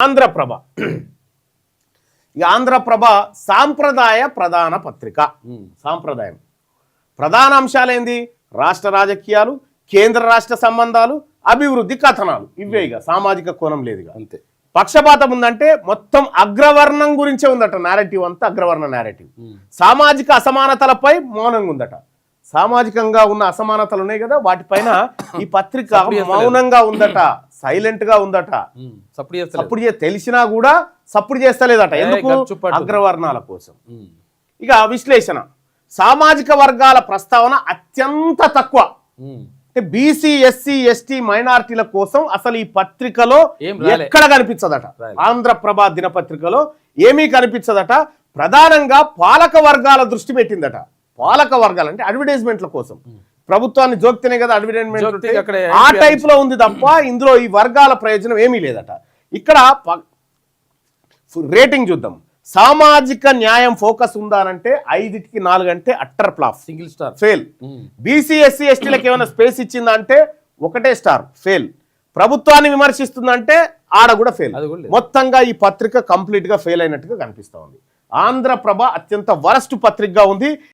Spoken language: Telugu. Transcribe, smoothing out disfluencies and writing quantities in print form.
ఆంధ్రప్రభ ఈ ఆంధ్రప్రభ సాంప్రదాయ ప్రధాన పత్రిక. సాంప్రదాయం ప్రధాన అంశాలు ఏంది? రాష్ట్ర రాజకీయాలు, కేంద్ర రాష్ట్ర సంబంధాలు, అభివృద్ధి కథనాలు. ఇవే ఇక సామాజిక కోణం లేదు అంతే. పక్షపాతం ఉందంటే మొత్తం అగ్రవర్ణం గురించే ఉందట. నేరేటివ్ అంతా అగ్రవర్ణ నేరేటివ్. సామాజిక అసమానతలపై మౌనంగా ఉందట. సామాజికంగా ఉన్న అసమానతలు ఉన్నాయి కదా, వాటిపైన ఈ పత్రిక మౌనంగా ఉందట, సైలెంట్ గా ఉందట. సప్పుడు తెలిసినా కూడా సప్పుడు చేస్తలేదట. ఎందుకు? అగ్రవర్ణాల కోసం. ఇక విశ్లేషణ, సామాజిక వర్గాల ప్రస్తావన అత్యంత తక్కువ. అంటే బీసీ, ఎస్సీ, ఎస్టీ, మైనారిటీల కోసం అసలు ఈ పత్రికలో ఎక్కడ కనిపించదట. ఆంధ్రప్రభ దినపత్రికలో ఏమీ కనిపించదట. ప్రధానంగా పాలక వర్గాల దృష్టి పెట్టిందట. పాలక వర్గాలు అంటే అడ్వర్టైజ్మెంట్ల కోసం, ప్రభుత్వాన్ని జోక్తేనే కదా అడ్వర్టైజ్మెంట్, ఆ టైప్ లో ఉంది తప్ప ఇందులో ఈ వర్గాల ప్రయోజనం ఏమీ లేదట. ఇక్కడ రేటింగ్ చూద్దాం. సామాజిక న్యాయం ఫోకస్ ఉందా అంటే 5కి 4 అంటే utter flop, single star, fail. BC, SC, ఎస్టీలకు ఏమైనా స్పేస్ ఇచ్చిందా అంటే 1 స్టార్, ఫెయిల్. ప్రభుత్వాన్ని విమర్శిస్తుందంటే ఆడ కూడా ఫెయిల్. మొత్తంగా ఈ పత్రిక కంప్లీట్ గా ఫెయిల్ అయినట్టుగా కనిపిస్తా ఉంది. ఆంధ్రప్రభ అత్యంత వరస్ట్ పత్రికగా ఉంది.